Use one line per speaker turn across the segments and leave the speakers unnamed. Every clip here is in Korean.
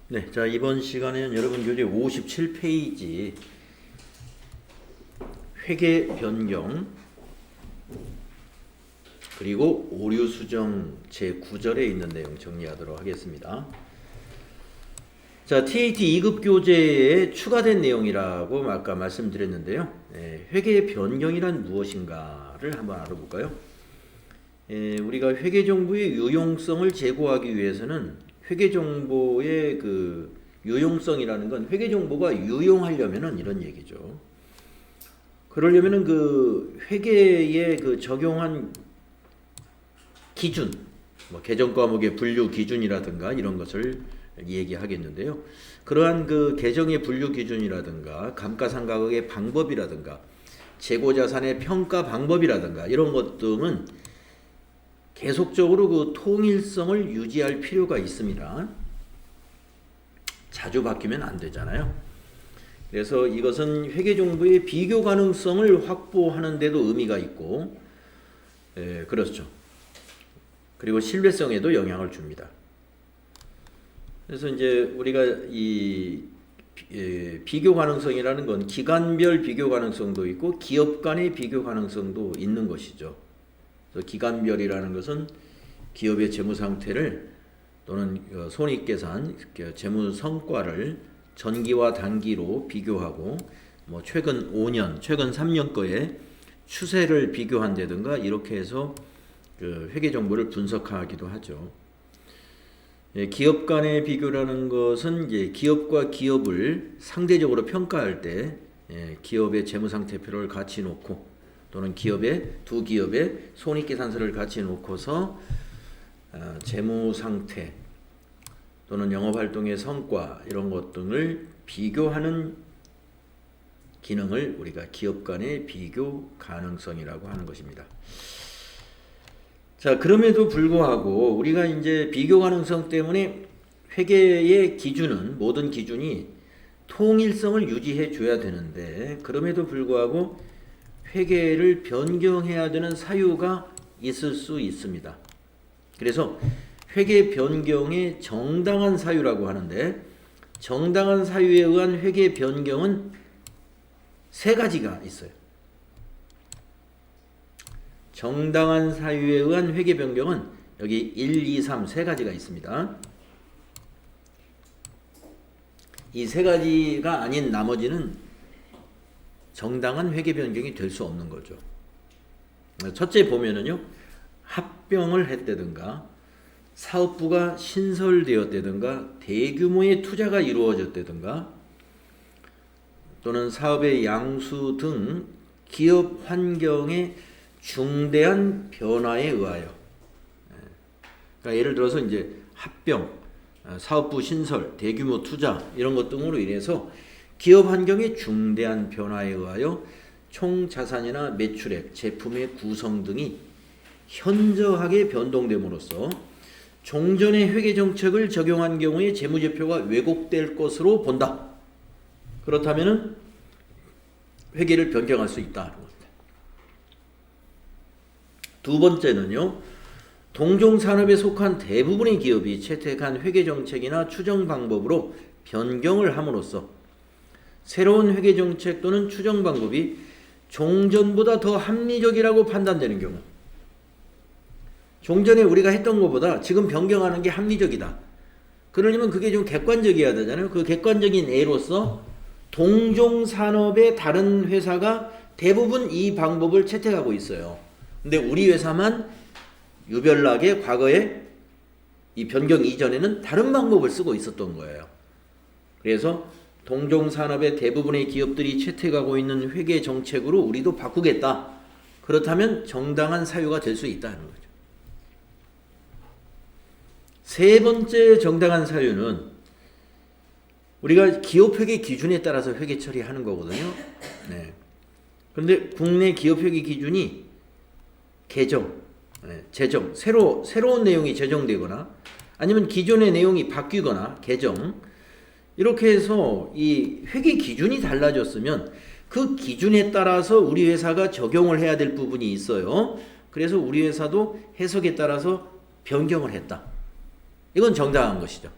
네, 자 이번 시간에는 여러분 교재 57페이지 회계 변경 그리고 오류 수정 제9절에 있는 내용 정리하도록 하겠습니다. 자, TAT 2급 교재에 추가된 내용이라고 아까 말씀드렸는데요. 회계 변경이란 무엇인가를 한번 알아볼까요? 우리가 회계 정보의 유용성을 제고하기 위해서는 회계 정보의 그 유용성이라는 건 회계 정보가 유용하려면은 이런 얘기죠. 그러려면은 그 회계에 그 적용한 기준, 뭐 개정 과목의 분류 기준이라든가 이런 것을 얘기하겠는데요. 그러한 그 개정의 분류 기준이라든가 감가상각의 방법이라든가 재고자산의 평가 방법이라든가 이런 것 등은 계속적으로 그 통일성을 유지할 필요가 있습니다. 자주 바뀌면 안 되잖아요. 그래서 이것은 회계정보의 비교 가능성을 확보하는 데도 의미가 있고, 그렇죠. 그리고 신뢰성에도 영향을 줍니다. 그래서 이제 우리가 이 비교 가능성이라는 건 기간별 비교 가능성도 있고 기업 간의 비교 가능성도 있는 것이죠. 기간별이라는 것은 기업의 재무 상태를 또는 손익계산, 재무 성과를 전기와 단기로 비교하고 뭐 최근 5년, 최근 3년 거의 추세를 비교한다든가 이렇게 해서 그 회계 정보를 분석하기도 하죠. 기업 간의 비교라는 것은 이제 기업과 기업을 상대적으로 평가할 때 기업의 재무 상태표를 같이 놓고 또는 두 기업의 손익계산서를 같이 놓고서 재무 상태 또는 영업활동의 성과 이런 것 등을 비교하는 기능을 우리가 기업 간의 비교 가능성이라고 하는 것입니다. 자, 그럼에도 불구하고 우리가 이제 비교 가능성 때문에 회계의 기준은 모든 기준이 통일성을 유지해 줘야 되는데 그럼에도 불구하고 회계를 변경해야 되는 사유가 있을 수 있습니다. 그래서 회계 변경의 정당한 사유라고 하는데 정당한 사유에 의한 회계 변경은 세 가지가 있어요. 정당한 사유에 의한 회계 변경은 여기 1, 2, 3 세 가지가 있습니다. 이 세 가지가 아닌 나머지는 정당한 회계 변경이 될 수 없는 거죠. 첫째 보면은요, 합병을 했다든가, 사업부가 신설되었다든가, 대규모의 투자가 이루어졌다든가, 또는 사업의 양수 등 기업 환경의 중대한 변화에 의하여. 그러니까 예를 들어서 이제 합병, 사업부 신설, 대규모 투자 이런 것 등으로 인해서 기업 환경의 중대한 변화에 의하여 총 자산이나 매출액, 제품의 구성 등이 현저하게 변동됨으로써 종전의 회계 정책을 적용한 경우에 재무제표가 왜곡될 것으로 본다. 그렇다면은 회계를 변경할 수 있다는 겁니다. 두 번째는요, 동종산업에 속한 대부분의 기업이 채택한 회계 정책이나 추정 방법으로 변경을 함으로써 새로운 회계 정책 또는 추정 방법이 종전보다 더 합리적이라고 판단되는 경우, 종전에 우리가 했던 것보다 지금 변경하는 게 합리적이다. 그러려면 그게 좀 객관적이어야 되잖아요. 그 객관적인 예로서 동종산업의 다른 회사가 대부분 이 방법을 채택하고 있어요. 근데 우리 회사만 유별나게 과거에 이 변경 이전에는 다른 방법을 쓰고 있었던 거예요. 그래서 동종산업의 대부분의 기업들이 채택하고 있는 회계 정책으로 우리도 바꾸겠다. 그렇다면 정당한 사유가 될 수 있다는 거죠. 세 번째 정당한 사유는 우리가 기업회계 기준에 따라서 회계 처리하는 거거든요. 네. 그런데 국내 기업회계 기준이 개정, 제정, 새로운 내용이 제정되거나 아니면 기존의 내용이 바뀌거나 개정 이렇게 해서 이 회계 기준이 달라졌으면 그 기준에 따라서 우리 회사가 적용을 해야 될 부분이 있어요. 그래서 우리 회사도 해석에 따라서 변경을 했다. 이건 정당한 것이죠.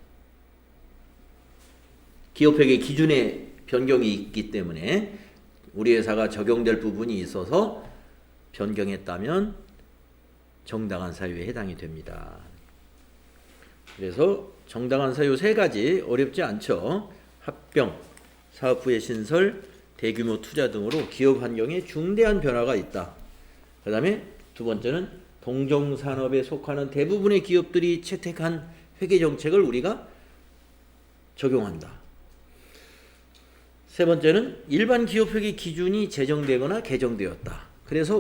기업회계 기준의 변경이 있기 때문에 우리 회사가 적용될 부분이 있어서 변경했다면 정당한 사유에 해당이 됩니다. 그래서 정당한 사유 세 가지 어렵지 않죠. 합병, 사업 후의 신설, 대규모 투자 등으로 기업 환경에 중대한 변화가 있다. 그 다음에 두 번째는 동종산업에 속하는 대부분의 기업들이 채택한 회계정책을 우리가 적용한다. 세 번째는 일반 기업회계 기준이 제정되거나 개정되었다. 그래서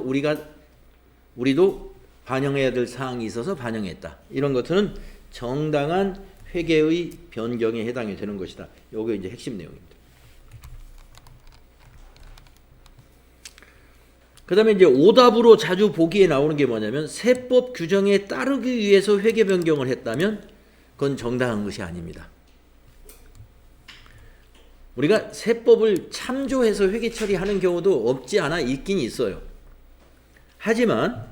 우리도 반영해야 될 사항이 있어서 반영했다. 이런 것들은 정당한 회계의 변경에 해당이 되는 것이다. 요게 이제 핵심 내용입니다. 그 다음에 이제 오답으로 자주 보기에 나오는 게 뭐냐면 세법 규정에 따르기 위해서 회계 변경을 했다면 그건 정당한 것이 아닙니다. 우리가 세법을 참조해서 회계 처리하는 경우도 없지 않아 있긴 있어요. 하지만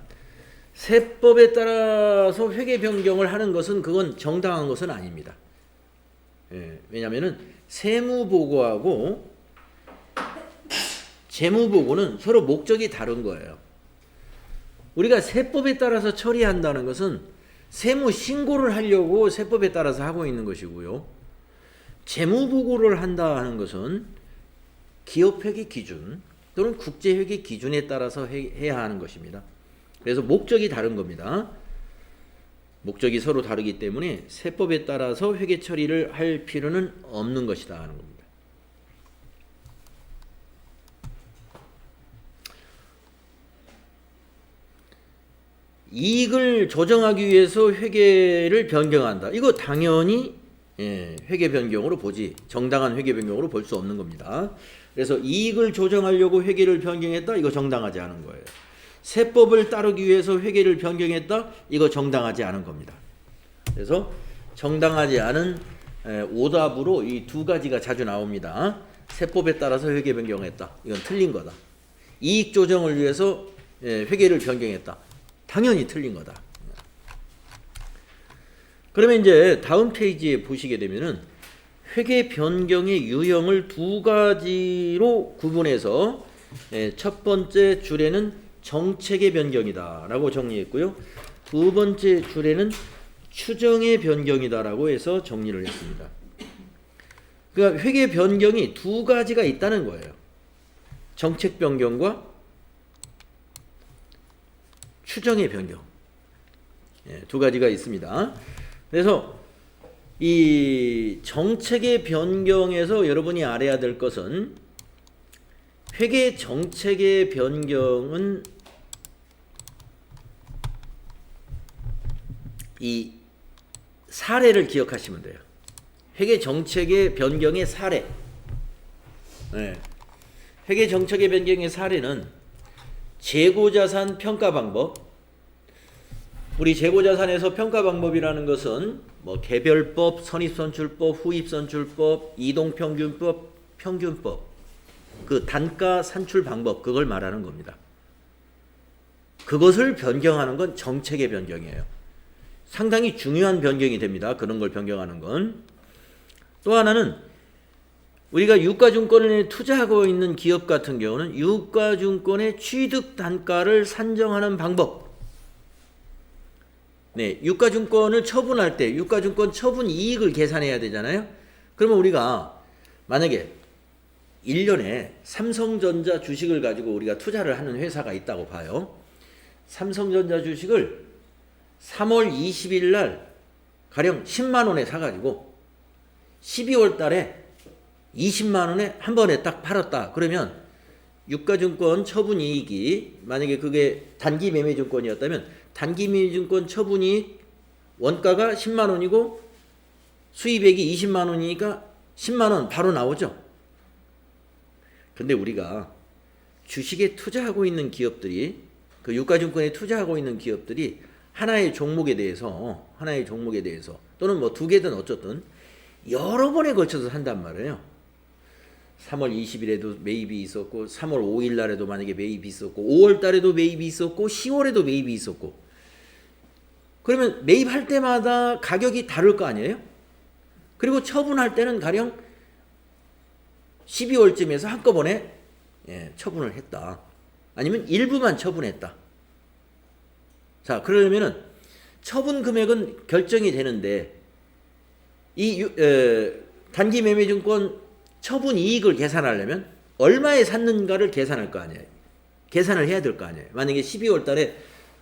세법에 따라서 회계 변경을 하는 것은 그건 정당한 것은 아닙니다. 왜냐하면 세무보고하고 재무보고는 서로 목적이 다른 거예요. 우리가 세법에 따라서 처리한다는 것은 세무 신고를 하려고 세법에 따라서 하고 있는 것이고요. 재무보고를 한다 하는 것은 기업회계 기준 또는 국제회계 기준에 따라서 해야 하는 것입니다. 그래서 목적이 다른 겁니다. 목적이 서로 다르기 때문에 세법에 따라서 회계 처리를 할 필요는 없는 것이다 하는 겁니다. 이익을 조정하기 위해서 회계를 변경한다. 이거 당연히 회계 변경으로 보지 정당한 회계 변경으로 볼 수 없는 겁니다. 그래서 이익을 조정하려고 회계를 변경했다. 이거 정당하지 않은 거예요. 세법을 따르기 위해서 회계를 변경했다. 이거 정당하지 않은 겁니다. 그래서 정당하지 않은 오답으로 이 두 가지가 자주 나옵니다. 세법에 따라서 회계 변경했다. 이건 틀린 거다. 이익 조정을 위해서 회계를 변경했다. 당연히 틀린 거다. 그러면 이제 다음 페이지에 보시게 되면은 회계 변경의 유형을 두 가지로 구분해서 첫 번째 줄에는 정책의 변경이다 라고 정리했고요. 두 번째 줄에는 추정의 변경이다 라고 해서 정리를 했습니다. 그러니까 회계 변경이 두 가지가 있다는 거예요. 정책 변경과 추정의 변경. 두 가지가 있습니다. 그래서 이 정책의 변경에서 여러분이 알아야 될 것은 회계 정책의 변경은 이 사례를 기억하시면 돼요. 회계 정책의 변경의 사례. 회계 정책의 변경의 사례는 재고자산 평가 방법. 우리 재고자산에서 평가 방법이라는 것은 뭐 개별법, 선입선출법, 후입선출법, 이동평균법, 평균법, 그 단가 산출 방법 그걸 말하는 겁니다. 그것을 변경하는 건 정책의 변경이에요. 상당히 중요한 변경이 됩니다. 그런 걸 변경하는 건. 또 하나는 우리가 유가증권에 투자하고 있는 기업 같은 경우는 유가증권의 취득 단가를 산정하는 방법. 유가증권을 처분할 때 유가증권 처분 이익을 계산해야 되잖아요. 그러면 우리가 만약에 1년에 삼성전자 주식을 가지고 우리가 투자를 하는 회사가 있다고 봐요. 삼성전자 주식을 3월 20일 날 가령 10만 원에 사가지고 12월 달에 20만 원에 한 번에 딱 팔았다. 그러면 유가증권 처분 이익이 만약에 그게 단기 매매증권이었다면 단기 매매증권 처분 이익 원가가 10만 원이고 수입액이 20만 원이니까 10만 원 바로 나오죠. 근데 우리가 주식에 투자하고 있는 기업들이 그 유가증권에 투자하고 있는 기업들이 하나의 종목에 대해서 또는 뭐 두 개든 어쨌든 여러 번에 걸쳐서 산단 말이에요. 3월 20일에도 매입이 있었고 3월 5일 날에도 만약에 매입이 있었고 5월 달에도 매입이 있었고 10월에도 매입이 있었고 그러면 매입할 때마다 가격이 다를 거 아니에요? 그리고 처분할 때는 가령 12월쯤에서 한꺼번에 처분을 했다. 아니면 일부만 처분했다. 자, 그러려면은 처분 금액은 결정이 되는데 이 단기 매매증권 처분 이익을 계산하려면 얼마에 샀는가를 계산할 거 아니에요. 계산을 해야 될 거 아니에요. 만약에 12월 달에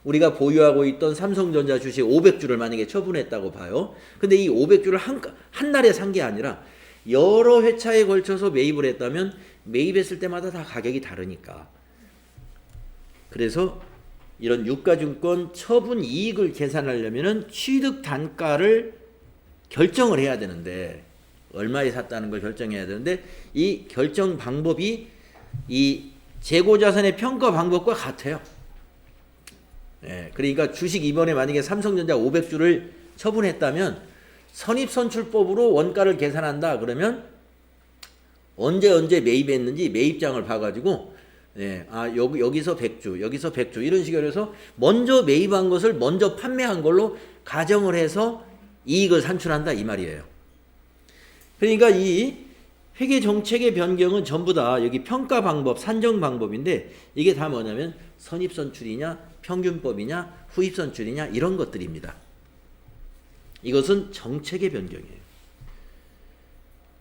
우리가 보유하고 있던 삼성전자 주식 500주를 만약에 처분했다고 봐요. 근데 이 500주를 한 날에 산 게 아니라 여러 회차에 걸쳐서 매입을 했다면 매입했을 때마다 다 가격이 다르니까. 그래서 이런 유가증권 처분 이익을 계산하려면은 취득 단가를 결정을 해야 되는데 얼마에 샀다는 걸 결정해야 되는데 이 결정 방법이 이 재고자산의 평가 방법과 같아요. 그러니까 주식 이번에 만약에 삼성전자 500주를 처분했다면 선입선출법으로 원가를 계산한다 그러면 언제 매입했는지 매입장을 봐가지고 여기서 100주 여기서 100주 이런 식으로 해서 먼저 매입한 것을 먼저 판매한 걸로 가정을 해서 이익을 산출한다 이 말이에요. 그러니까 이 회계 정책의 변경은 전부 다 여기 평가 방법, 산정 방법인데 이게 다 뭐냐면 선입선출이냐, 평균법이냐, 후입선출이냐 이런 것들입니다. 이것은 정책의 변경이에요.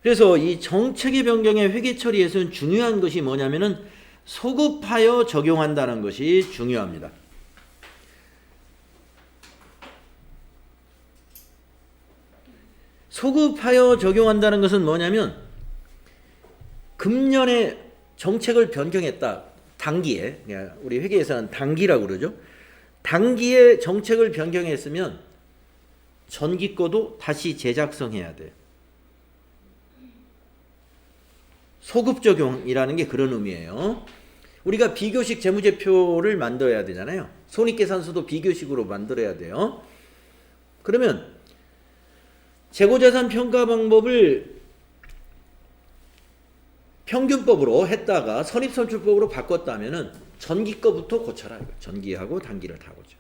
그래서 이 정책의 변경의 회계 처리에서는 중요한 것이 뭐냐면은 소급하여 적용한다는 것이 중요합니다. 소급하여 적용한다는 것은 뭐냐면 금년에 정책을 변경했다. 단기에, 우리 회계에서는 단기라고 그러죠. 단기에 정책을 변경했으면 전기 거도 다시 재작성해야 돼요. 소급 적용이라는 게 그런 의미예요. 우리가 비교식 재무제표를 만들어야 되잖아요. 손익계산서도 비교식으로 만들어야 돼요. 그러면 재고자산 평가 방법을 평균법으로 했다가 선입선출법으로 바꿨다면은 전기 거부터 고쳐라. 전기하고 단기를 다 고쳐.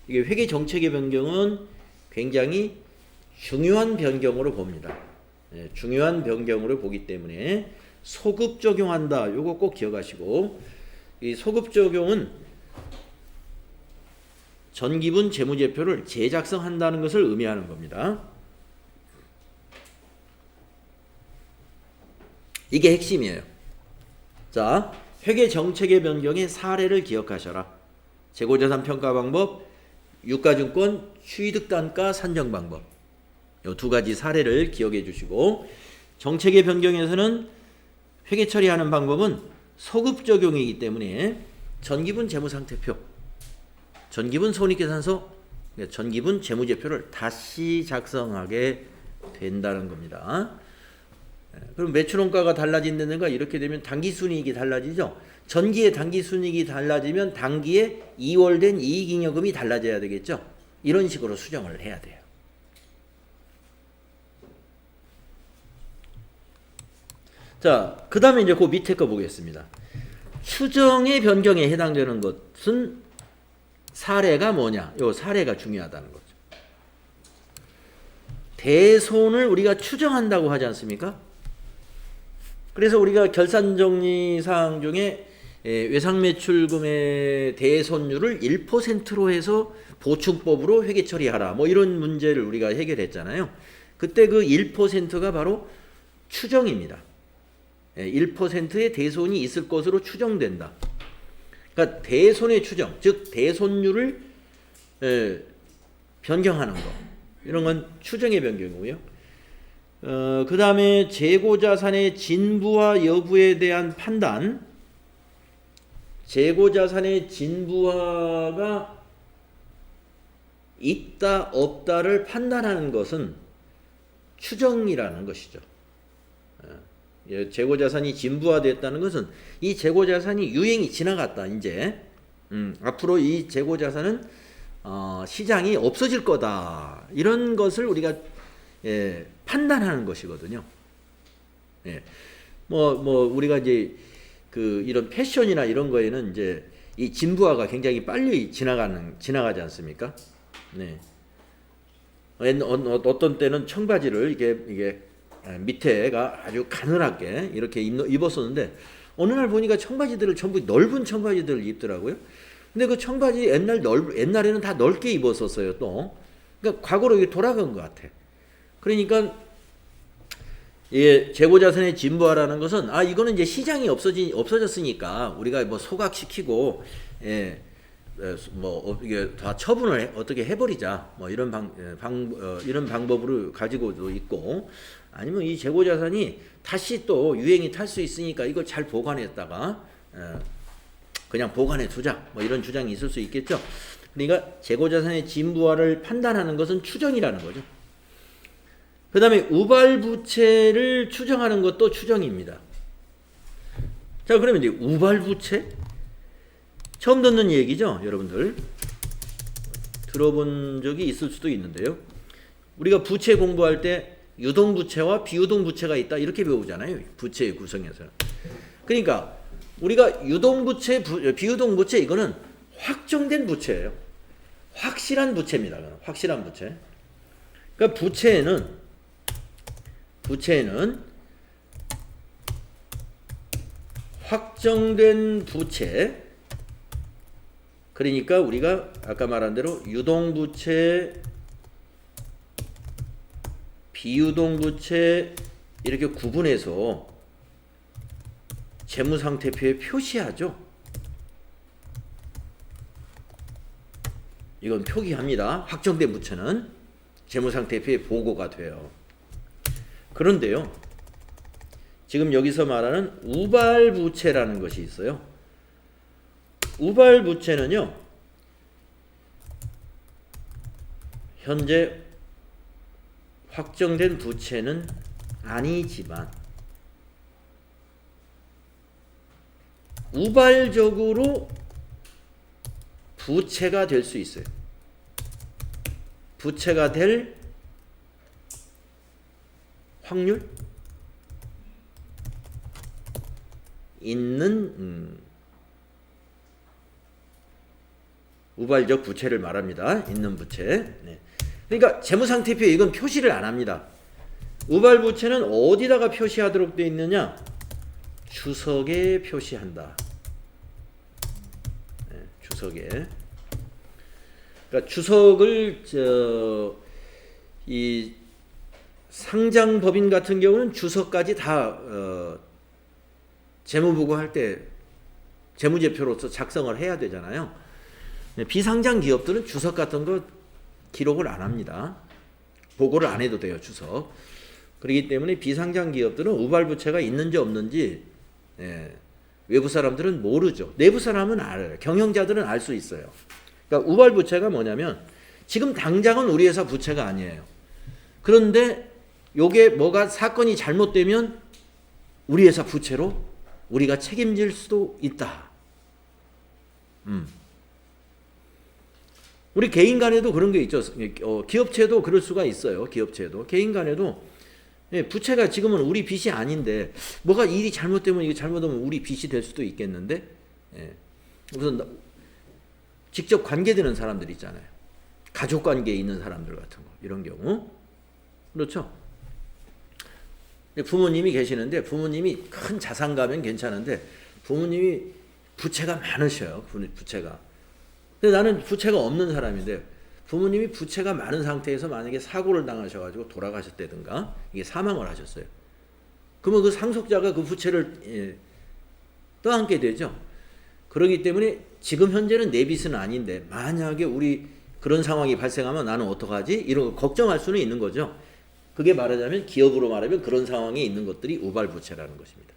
이게 회계 정책의 변경은 굉장히 중요한 변경으로 봅니다. 중요한 변경으로 보기 때문에 소급 적용한다. 요거 꼭 기억하시고 이 소급 적용은 전기분 재무제표를 재작성한다는 것을 의미하는 겁니다. 이게 핵심이에요. 자, 회계 정책의 변경의 사례를 기억하셔라. 재고자산 평가 방법, 유가증권 취득단가 산정 방법. 이 두 가지 사례를 기억해 주시고 정책의 변경에서는 회계 처리하는 방법은 소급 적용이기 때문에 전기분 재무상태표, 전기분 손익계산서, 전기분 재무제표를 다시 작성하게 된다는 겁니다. 그럼 매출원가가 달라진다든가 이렇게 되면 당기순이익이 달라지죠. 전기의 당기순이익이 달라지면 단기에 2월 된 이익잉여금이 달라져야 되겠죠. 이런 식으로 수정을 해야 돼요. 자, 그 다음에 이제 그 밑에 거 보겠습니다. 추정의 변경에 해당되는 것은 사례가 뭐냐? 요 사례가 중요하다는 거죠. 대손을 우리가 추정한다고 하지 않습니까? 그래서 우리가 결산정리사항 중에 외상매출금의 대손율을 1%로 해서 보충법으로 회계 처리하라. 뭐 이런 문제를 우리가 해결했잖아요. 그때 그 1%가 바로 추정입니다. 1%의 대손이 있을 것으로 추정된다. 그러니까 대손의 추정, 즉 대손율을 변경하는 거. 이런 건 추정의 변경이고요. 그 다음에 재고자산의 진부화 여부에 대한 판단. 재고자산의 진부화가 있다 없다를 판단하는 것은 추정이라는 것이죠. 재고자산이 진부화됐다는 것은 이 재고자산이 유행이 지나갔다. 이제 앞으로 이 재고자산은 시장이 없어질 거다. 이런 것을 우리가 판단하는 것이거든요. 우리가 이제 이런 패션이나 이런 거에는 이제 이 진부화가 굉장히 빨리 지나가지 않습니까? 네. 어떤 때는 청바지를 이게 밑에가 아주 가늘하게 이렇게 입었었는데 어느 날 보니까 청바지들을 전부 넓은 청바지들을 입더라고요. 근데 그 청바지 옛날에는 다 넓게 입었었어요 또. 그러니까 과거로 이게 돌아간 것 같아. 그러니까 예, 재고자산의 진부화라는 것은 이거는 이제 시장이 없어졌으니까 우리가 뭐 소각시키고 뭐 이게 다 처분을 어떻게 해버리자 뭐 이런 이런 방법으로 가지고도 있고 아니면 이 재고자산이 다시 또 유행이 탈 수 있으니까 이걸 잘 보관했다가 그냥 보관해 두자 뭐 이런 주장이 있을 수 있겠죠. 그러니까 재고자산의 진부화를 판단하는 것은 추정이라는 거죠. 그 다음에 우발부채를 추정하는 것도 추정입니다. 자, 그러면 이제 우발부채? 처음 듣는 얘기죠, 여러분들. 들어본 적이 있을 수도 있는데요. 우리가 부채 공부할 때 유동부채와 비유동부채가 있다 이렇게 배우잖아요. 부채의 구성에서. 그러니까 우리가 유동부채, 비유동부채 이거는 확정된 부채예요. 확실한 부채입니다. 확실한 부채. 그러니까 부채에는 확정된 부채, 그러니까 우리가 아까 말한 대로 유동부채, 비유동부채 이렇게 구분해서 재무상태표에 표시하죠. 이건 표기합니다. 확정된 부채는 재무상태표에 보고가 돼요. 그런데요, 지금 여기서 말하는 우발부채라는 것이 있어요. 우발부채는요, 현재 확정된 부채는 아니지만 우발적으로 부채가 될 수 있어요. 부채가 될 확률 있는 우발적 부채를 말합니다. 있는 부채. 네. 그러니까 재무상태표에 이건 표시를 안 합니다. 우발부채는 어디다가 표시하도록 되어 있느냐? 주석에 표시한다. 네, 주석에. 그러니까 주석을 이 상장법인 같은 경우는 주석까지 다 재무보고 할 때 재무제표로서 작성을 해야 되잖아요. 비상장 기업들은 주석 같은 거 기록을 안 합니다. 보고를 안 해도 돼요, 주석. 그렇기 때문에 비상장 기업들은 우발부채가 있는지 없는지 외부 사람들은 모르죠. 내부 사람은 알아요. 경영자들은 알 수 있어요. 그러니까 우발부채가 뭐냐면 지금 당장은 우리 회사 부채가 아니에요. 그런데 요게 뭐가 사건이 잘못되면 우리 회사 부채로 우리가 책임질 수도 있다. 우리 개인 간에도 그런 게 있죠. 기업체도 그럴 수가 있어요. 기업체도. 개인 간에도 부채가 지금은 우리 빚이 아닌데 뭐가 일이 잘못되면 이게 잘못하면 우리 빚이 될 수도 있겠는데 우선 직접 관계되는 사람들 있잖아요. 가족관계에 있는 사람들 같은 거 이런 경우 그렇죠. 부모님이 계시는데 부모님이 큰 자산가면 괜찮은데 부모님이 부채가 많으셔요. 부채가. 근데 나는 부채가 없는 사람인데 부모님이 부채가 많은 상태에서 만약에 사고를 당하셔가지고 돌아가셨다든가 이게 사망을 하셨어요. 그러면 그 상속자가 그 부채를 떠안게 되죠. 그렇기 때문에 지금 현재는 내 빚은 아닌데 만약에 우리 그런 상황이 발생하면 나는 어떡하지? 이런 거 걱정할 수는 있는 거죠. 그게 말하자면 기업으로 말하면 그런 상황에 있는 것들이 우발부채라는 것입니다.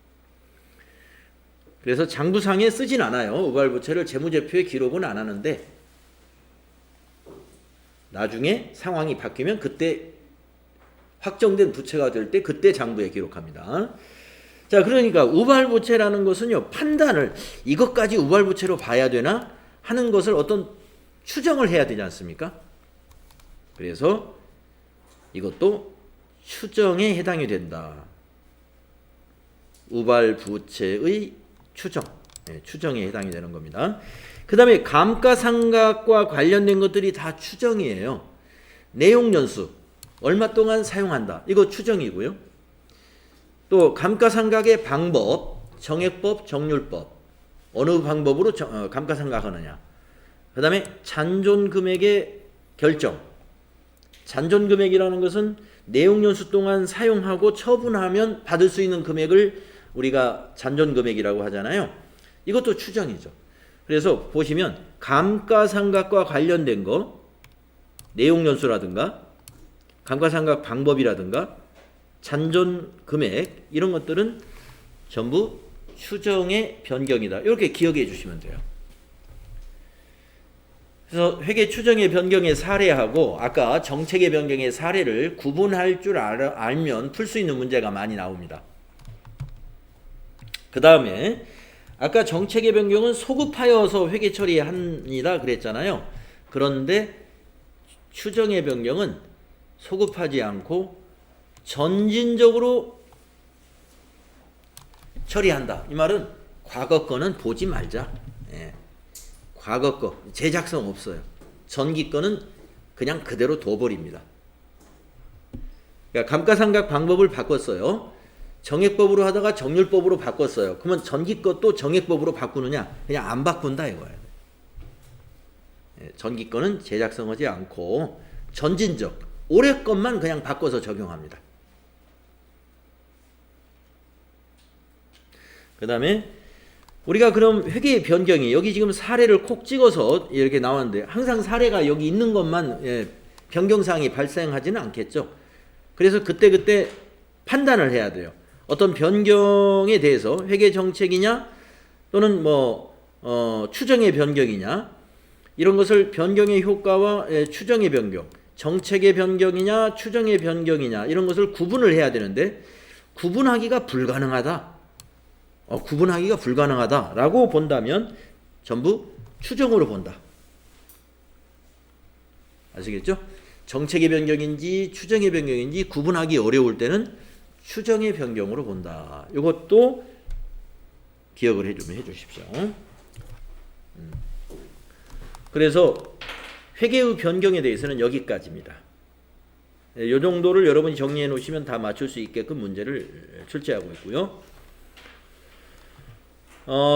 그래서 장부상에 쓰진 않아요. 우발부채를 재무제표에 기록은 안 하는데 나중에 상황이 바뀌면 그때 확정된 부채가 될 때 그때 장부에 기록합니다. 자, 그러니까 우발부채라는 것은요, 판단을 이것까지 우발부채로 봐야 되나 하는 것을 어떤 추정을 해야 되지 않습니까? 그래서 이것도 추정에 해당이 된다. 우발부채의 추정, 추정에 해당이 되는 겁니다. 그 다음에 감가상각과 관련된 것들이 다 추정이에요. 내용연수, 얼마 동안 사용한다. 이거 추정이고요. 또 감가상각의 방법, 정액법, 정률법. 어느 방법으로 감가상각하느냐. 그 다음에 잔존금액의 결정. 잔존금액이라는 것은 내용연수 동안 사용하고 처분하면 받을 수 있는 금액을 우리가 잔존금액이라고 하잖아요. 이것도 추정이죠. 그래서 보시면 감가상각과 관련된 거, 내용연수라든가 감가상각 방법이라든가 잔존금액 이런 것들은 전부 추정의 변경이다. 이렇게 기억해 주시면 돼요. 그래서 회계 추정의 변경의 사례하고 아까 정책의 변경의 사례를 구분할 줄 알면 풀 수 있는 문제가 많이 나옵니다. 그 다음에 아까 정책의 변경은 소급하여서 회계 처리합니다 그랬잖아요. 그런데 추정의 변경은 소급하지 않고 전진적으로 처리한다. 이 말은 과거 거는 보지 말자. 예. 과거 거 제작성 없어요. 전기 거는 그냥 그대로 둬버립니다. 그러니까 감가상각 방법을 바꿨어요. 정액법으로 하다가 정률법으로 바꿨어요. 그러면 전기 것도 정액법으로 바꾸느냐? 그냥 안 바꾼다 이거예요. 예. 전기 거는 제작성하지 않고 전진적 올해 것만 그냥 바꿔서 적용합니다. 그 다음에 우리가 그럼 회계의 변경이 여기 지금 사례를 콕 찍어서 이렇게 나왔는데 항상 사례가 여기 있는 것만 변경사항이 발생하지는 않겠죠. 그래서 그때그때 판단을 해야 돼요. 어떤 변경에 대해서 회계 정책이냐 또는 추정의 변경이냐 이런 것을 변경의 효과와 추정의 변경, 정책의 변경이냐 추정의 변경이냐 이런 것을 구분을 해야 되는데 구분하기가 불가능하다. 구분하기가 불가능하다라고 본다면 전부 추정으로 본다. 아시겠죠? 정책의 변경인지 추정의 변경인지 구분하기 어려울 때는 추정의 변경으로 본다. 이것도 기억을 좀 해주십시오. 그래서 회계의 변경에 대해서는 여기까지입니다. 이 정도를 여러분이 정리해 놓으시면 다 맞출 수 있게끔 문제를 출제하고 있고요.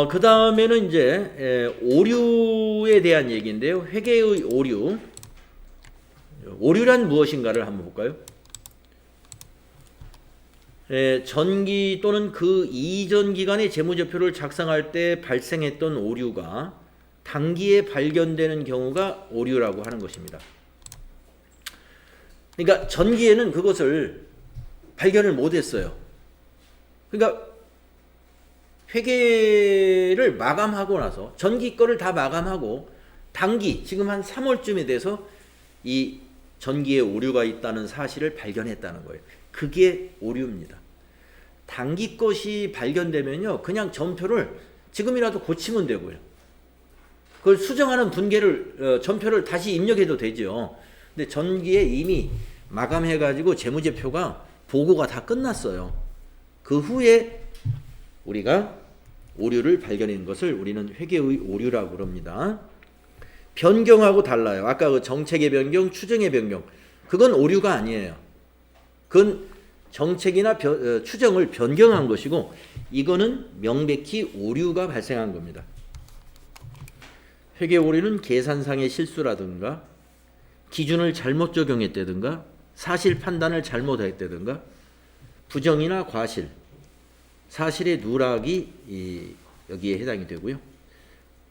그 다음에는 이제 오류에 대한 얘기인데요. 회계의 오류. 오류란 무엇인가를 한번 볼까요? 전기 또는 그 이전 기간의 재무제표를 작성할 때 발생했던 오류가 단기에 발견되는 경우가 오류라고 하는 것입니다. 그러니까 전기에는 그것을 발견을 못했어요. 그러니까 회계를 마감하고 나서 전기 거를 다 마감하고 단기 지금 한 3월쯤에 돼서 이 전기에 오류가 있다는 사실을 발견했다는 거예요. 그게 오류입니다. 단기 것이 발견되면요 그냥 전표를 지금이라도 고치면 되고요. 그걸 수정하는 분계를 전표를 다시 입력해도 되죠. 근데 전기에 이미 마감해가지고 재무제표가 보고가 다 끝났어요. 그 후에 우리가 오류를 발견하는 것을 우리는 회계의 오류라고 그럽니다. 변경하고 달라요. 아까 그 정책의 변경, 추정의 변경. 그건 오류가 아니에요. 그건 정책이나 추정을 변경한 것이고 이거는 명백히 오류가 발생한 겁니다. 회계 오류는 계산상의 실수라든가 기준을 잘못 적용했다든가 사실 판단을 잘못했다든가 부정이나 과실 사실의 누락이 여기에 해당이 되고요.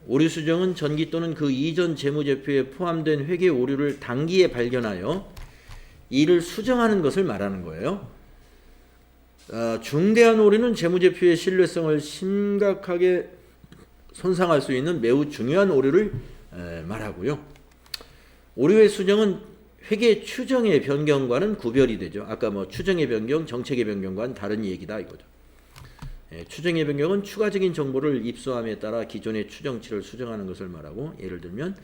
오류 수정은 전기 또는 그 이전 재무제표에 포함된 회계 오류를 단기에 발견하여 이를 수정하는 것을 말하는 거예요. 중대한 오류는 재무제표의 신뢰성을 심각하게 손상할 수 있는 매우 중요한 오류를 말하고요. 오류의 수정은 회계 추정의 변경과는 구별이 되죠. 아까 추정의 변경, 정책의 변경과는 다른 얘기다 이거죠. 추정의 변경은 추가적인 정보를 입수함에 따라 기존의 추정치를 수정하는 것을 말하고 예를 들면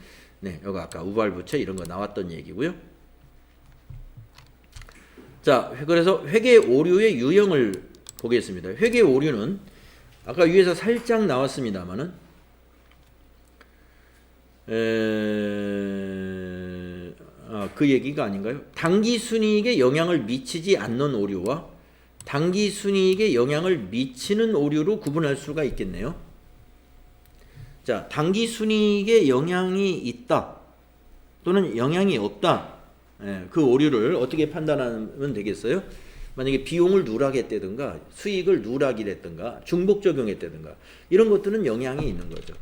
여기 아까 우발부채 이런 거 나왔던 얘기고요. 자, 그래서 회계 오류의 유형을 보겠습니다. 회계 오류는 아까 위에서 살짝 나왔습니다만은 그 얘기가 아닌가요? 단기 순이익에 영향을 미치지 않는 오류와 당기 순이익에 영향을 미치는 오류로 구분할 수가 있겠네요. 자, 당기 순이익에 영향이 있다 또는 영향이 없다. 그 오류를 어떻게 판단하면 되겠어요? 만약에 비용을 누락했다든가 수익을 누락이랬든가 중복 적용했다든가 이런 것들은 영향이 있는 거죠.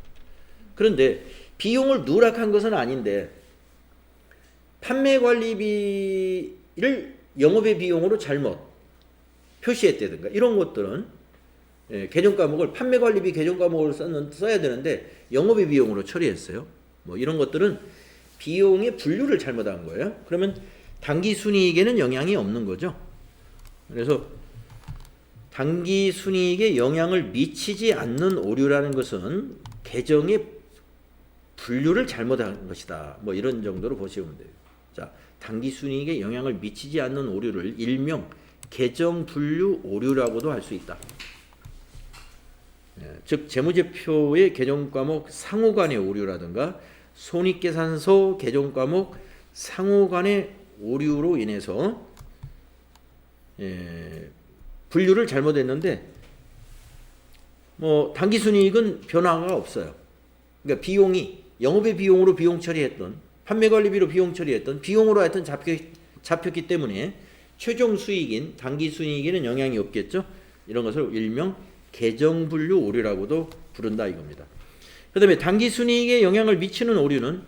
그런데 비용을 누락한 것은 아닌데 판매 관리비를 영업의 비용으로 잘못 표시했다든가 이런 것들은 계정 과목을 판매 관리비 계정 과목으로 써야 되는데 영업의 비용으로 처리했어요. 뭐 이런 것들은 비용의 분류를 잘못한 거예요. 그러면 당기 순이익에는 영향이 없는 거죠. 그래서 당기 순이익에 영향을 미치지 않는 오류라는 것은 계정의 분류를 잘못한 것이다. 뭐 이런 정도로 보시면 돼요. 자, 당기 순이익에 영향을 미치지 않는 오류를 일명 계정 분류 오류라고도 할 수 있다. 즉 재무제표의 계정 과목 상호 간의 오류라든가 손익계산서 계정 과목 상호 간의 오류로 인해서 분류를 잘못했는데 뭐 당기순이익은 변화가 없어요. 그러니까 비용이 영업의 비용으로 비용 처리했던 판매관리비로 비용 처리했던 비용으로 하여튼 잡혔기 때문에 최종 수익인 당기순이익에는 영향이 없겠죠. 이런 것을 일명 계정분류 오류라고도 부른다 이겁니다. 그 다음에 당기순이익에 영향을 미치는 오류는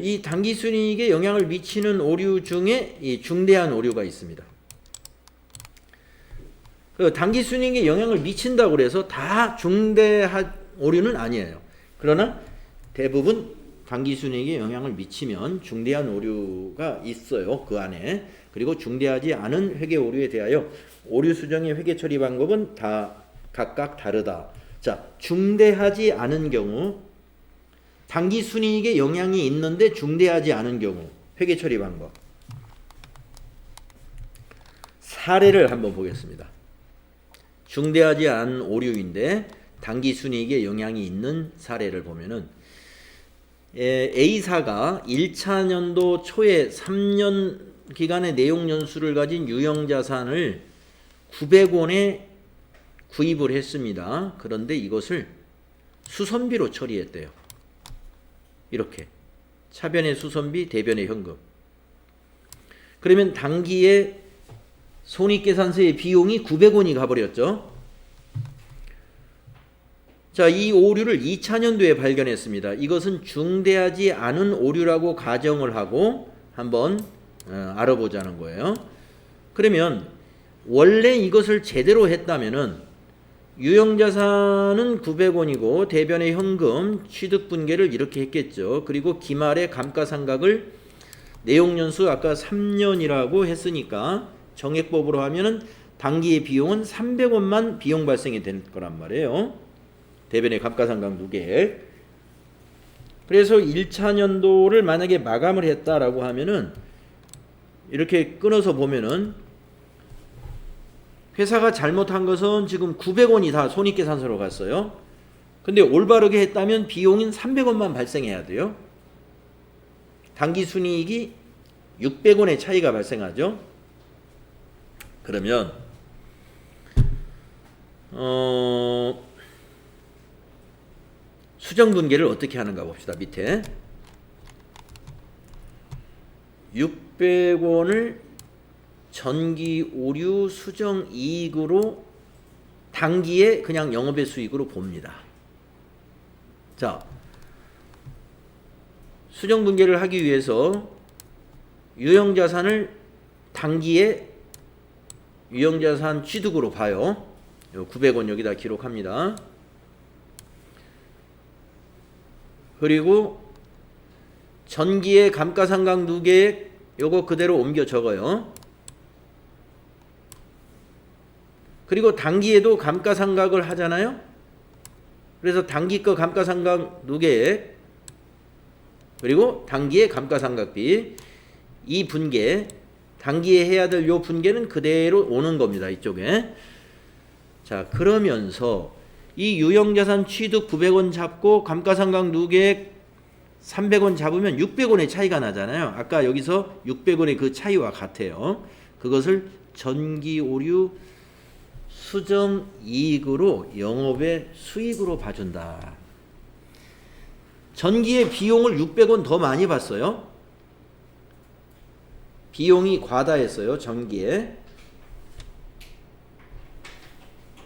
이 당기순이익에 영향을 미치는 오류 중에 이 중대한 오류가 있습니다. 그 당기순이익에 영향을 미친다고 해서 다 중대한 오류는 아니에요. 그러나 대부분 당기순이익에 영향을 미치면 중대한 오류가 있어요. 그 안에. 그리고 중대하지 않은 회계 오류에 대하여 오류 수정의 회계 처리 방법은 다 각각 다르다. 자, 중대하지 않은 경우 당기순이익에 영향이 있는데 중대하지 않은 경우 회계 처리 방법 사례를 한번 보겠습니다. 중대하지 않은 오류인데 당기순이익에 영향이 있는 사례를 보면은 A사가 1차 년도 초에 3년 기간의 내용 연수를 가진 유형자산을 900원에 구입을 했습니다. 그런데 이것을 수선비로 처리했대요. 이렇게 차변의 수선비, 대변의 현금. 그러면 당기에 손익계산서의 비용이 900원이 가버렸죠. 자, 이 오류를 2차년도에 발견했습니다. 이것은 중대하지 않은 오류라고 가정을 하고 한번 알아보자는 거예요. 그러면 원래 이것을 제대로 했다면은 유형자산은 900원이고 대변의 현금 취득분계를 이렇게 했겠죠. 그리고 기말의 감가상각을 내용연수 아까 3년이라고 했으니까 정액법으로 하면은 당기의 비용은 300원만 비용 발생이 될 거란 말이에요. 대변의 감가상각 누계. 그래서 1차 년도를 만약에 마감을 했다라고 하면은 이렇게 끊어서 보면은 회사가 잘못한 것은 지금 900원이 다 손익계산서로 갔어요. 근데 올바르게 했다면 비용인 300원만 발생해야 돼요. 당기순이익이 600원의 차이가 발생하죠. 그러면 수정분계를 어떻게 하는가 봅시다. 밑에 600원을 전기 오류 수정 이익으로 당기에 그냥 영업의 수익으로 봅니다. 자, 수정 분계를 하기 위해서 유형자산을 당기에 유형자산 취득으로 봐요. 900원 여기다 기록합니다. 그리고 전기의 감가상각 누계액 요거 그대로 옮겨 적어요. 그리고 당기에도 감가상각을 하잖아요. 그래서 당기 거 감가상각 누계액 그리고 당기의 감가상각비 이 분계 당기에 해야 될 요 분계는 그대로 오는 겁니다. 이쪽에. 자, 그러면서 이 유형자산 취득 900원 잡고 감가상각 누계액 300원 잡으면 600원의 차이가 나잖아요. 아까 여기서 600원의 그 차이와 같아요. 그것을 전기 오류 수정 이익으로 영업의 수익으로 봐준다. 전기의 비용을 600원 더 많이 받어요. 비용이 과다했어요. 전기에.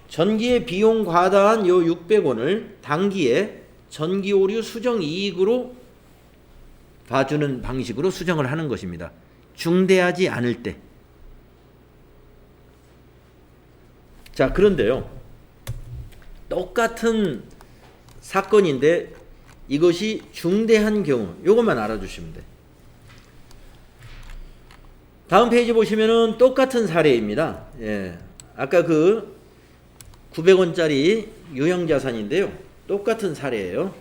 전기의 비용 과다한 요 600원을 단기에 전기 오류 수정 이익으로 봐주는 방식으로 수정을 하는 것입니다. 중대하지 않을 때. 자, 그런데요. 똑같은 사건인데 이것이 중대한 경우, 요것만 알아주시면 돼. 다음 페이지 보시면은 똑같은 사례입니다. 예. 아까 그 900원짜리 유형자산인데요. 똑같은 사례예요.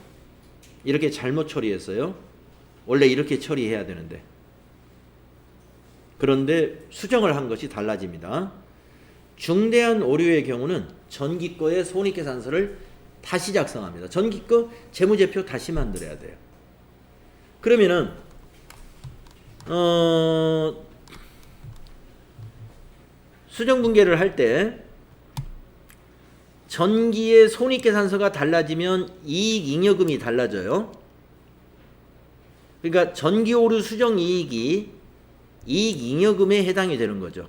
이렇게 잘못 처리했어요. 원래 이렇게 처리해야 되는데. 그런데 수정을 한 것이 달라집니다. 중대한 오류의 경우는 전기거의 손익계산서를 다시 작성합니다. 전기거 재무제표 다시 만들어야 돼요. 그러면은 수정분계를 할 때 전기의 손익계산서가 달라지면 이익잉여금이 달라져요. 그러니까 전기오류 수정이익이 이익잉여금에 해당이 되는 거죠.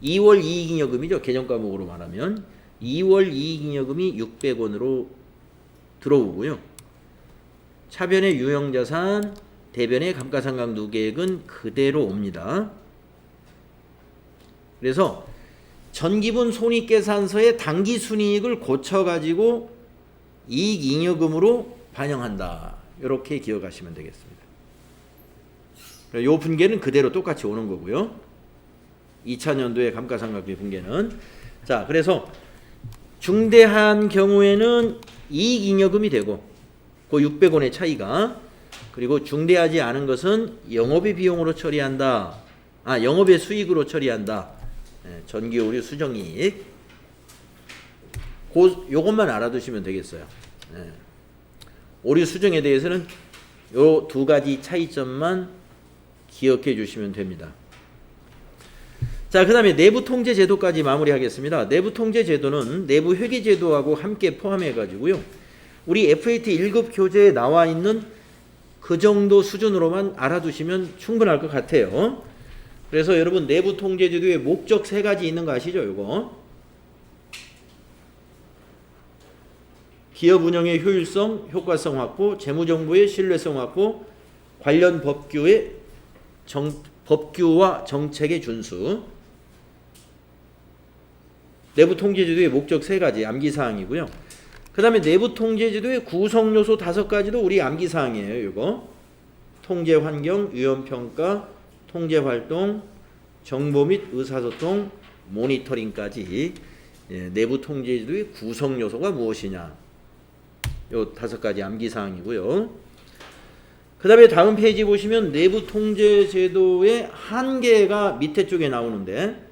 2월 이익잉여금이죠. 개정과목으로 말하면 2월 이익잉여금이 600원으로 들어오고요. 차변의 유형자산, 대변의 감가상각 누계액은 그대로 옵니다. 그래서 전기분 손익계산서의 당기순이익을 고쳐가지고 이익잉여금으로 반영한다. 이렇게 기억하시면 되겠습니다. 이 분계는 그대로 똑같이 오는 거고요. 2000년도의 감가상각비 분계는. 자, 그래서 중대한 경우에는 이익잉여금이 되고 그 600원의 차이가, 그리고 중대하지 않은 것은 영업의 비용으로 처리한다. 영업의 수익으로 처리한다. 전기오류 수정이익. 요것만 알아두시면 되겠어요. 오류 수정에 대해서는 요 두 가지 차이점만 기억해 주시면 됩니다. 자, 그 다음에 내부통제제도까지 마무리하겠습니다. 내부통제제도는 내부회계제도하고 함께 포함해 가지고요. 우리 FAT 1급 교재에 나와 있는 그 정도 수준으로만 알아두시면 충분할 것 같아요. 그래서 여러분 내부통제제도의 목적 3가지 있는 거 아시죠? 요거 기업 운영의 효율성, 효과성 확보, 재무정보의 신뢰성 확보, 관련 법규와 정책의 준수. 내부통제제도의 목적 3가지 암기사항이고요. 그 다음에 내부통제제도의 구성요소 5가지도 우리 암기사항이에요. 이거 통제환경, 위험평가, 통제활동, 정보 및 의사소통, 모니터링까지 내부통제제도의 구성요소가 무엇이냐, 요 5가지 암기사항이고요. 그 다음에 다음 페이지 보시면 내부통제제도의 한계가 밑에 쪽에 나오는데,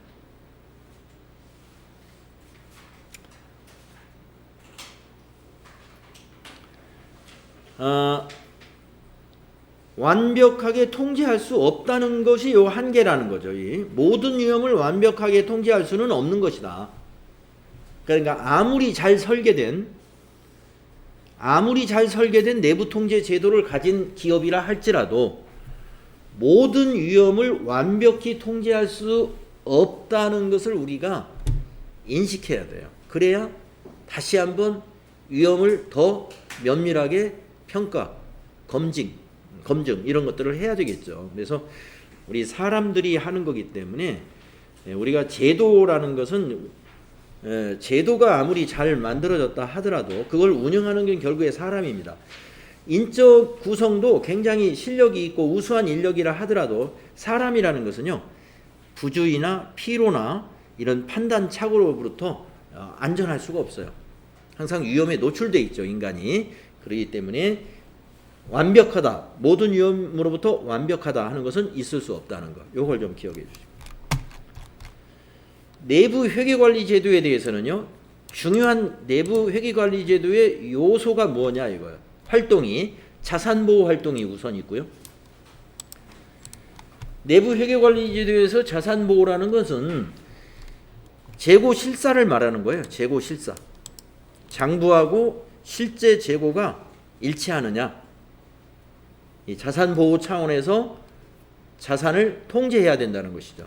완벽하게 통제할 수 없다는 것이 요 한계라는 거죠. 이 모든 위험을 완벽하게 통제할 수는 없는 것이다. 그러니까 아무리 잘 설계된 내부 통제 제도를 가진 기업이라 할지라도 모든 위험을 완벽히 통제할 수 없다는 것을 우리가 인식해야 돼요. 그래야 다시 한번 위험을 더 면밀하게 평가, 검증 이런 것들을 해야 되겠죠. 그래서 우리 사람들이 하는 거기 때문에 우리가 제도라는 것은 제도가 아무리 잘 만들어졌다 하더라도 그걸 운영하는 건 결국에 사람입니다. 인적 구성도 굉장히 실력이 있고 우수한 인력이라 하더라도 사람이라는 것은요, 부주의나 피로나 이런 판단 착오로부터 안전할 수가 없어요. 항상 위험에 노출돼 있죠, 인간이. 그렇기 때문에 완벽하다, 모든 위험으로부터 완벽하다 하는 것은 있을 수 없다는 것, 요걸 좀 기억해 주십시오. 내부 회계관리 제도에 대해서는요, 중요한 내부 회계관리 제도의 요소가 뭐냐 이거예요. 활동이 자산보호 활동이 우선 있고요. 내부 회계관리제도에서 자산보호라는 것은 재고 실사를 말하는 거예요. 재고 실사. 장부하고 실제 재고가 일치하느냐. 이 자산보호 차원에서 자산을 통제해야 된다는 것이죠.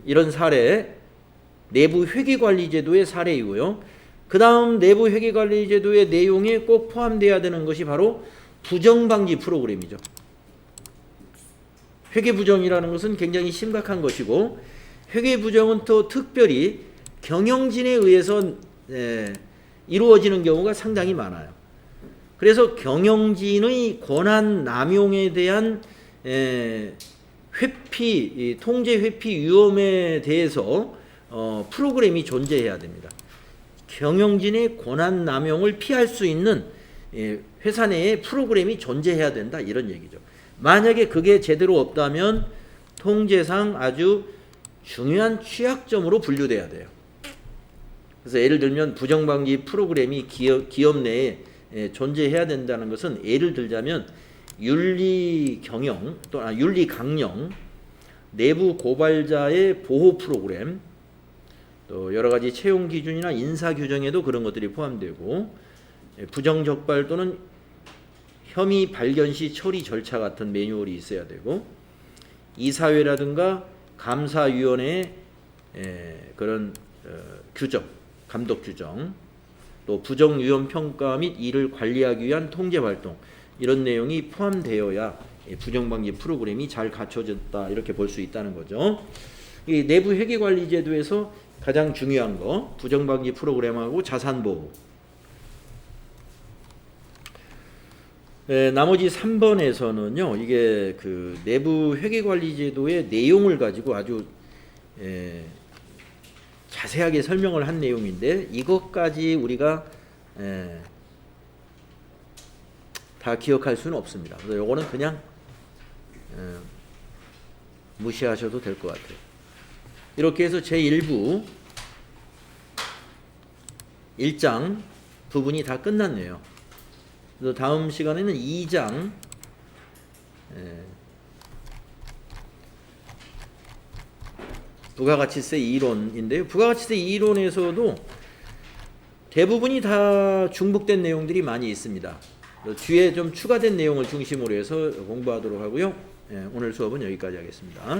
이런 사례, 내부 회계관리제도의 사례이고요. 그 다음 내부 회계관리제도의 내용에 꼭 포함되어야 되는 것이 바로 부정방지 프로그램이죠. 회계부정이라는 것은 굉장히 심각한 것이고, 회계부정은 또 특별히 경영진에 의해서 이루어지는 경우가 상당히 많아요. 그래서 경영진의 권한 남용에 대한 회피, 통제 회피 위험에 대해서 프로그램이 존재해야 됩니다. 경영진의 권한 남용을 피할 수 있는 회사 내에 프로그램이 존재해야 된다, 이런 얘기죠. 만약에 그게 제대로 없다면 통제상 아주 중요한 취약점으로 분류돼야 돼요. 그래서 예를 들면 부정방지 프로그램이 기업 내에 존재해야 된다는 것은, 예를 들자면 윤리경영 또는 윤리강령, 내부 고발자의 보호 프로그램, 또 여러 가지 채용 기준이나 인사 규정에도 그런 것들이 포함되고, 부정적발 또는 혐의 발견 시 처리 절차 같은 매뉴얼이 있어야 되고, 이사회라든가 감사위원회의 그런 규정, 감독 규정, 또 부정위험 평가 및 이를 관리하기 위한 통제 활동, 이런 내용이 포함되어야 부정방지 프로그램이 잘 갖춰졌다, 이렇게 볼 수 있다는 거죠. 이 내부 회계관리제도에서 가장 중요한 거, 부정방지 프로그램하고 자산보호. 나머지 3번에서는요, 이게 그 내부 회계관리제도의 내용을 가지고 아주 자세하게 설명을 한 내용인데, 이것까지 우리가 다 기억할 수는 없습니다. 그래서 요거는 그냥 무시하셔도 될 것 같아요. 이렇게 해서 제1부 1장 부분이 다 끝났네요. 그래서 다음 시간에는 2장 부가가치세 이론인데요. 부가가치세 이론에서도 대부분이 다 중복된 내용들이 많이 있습니다. 뒤에 좀 추가된 내용을 중심으로 해서 공부하도록 하고요. 오늘 수업은 여기까지 하겠습니다.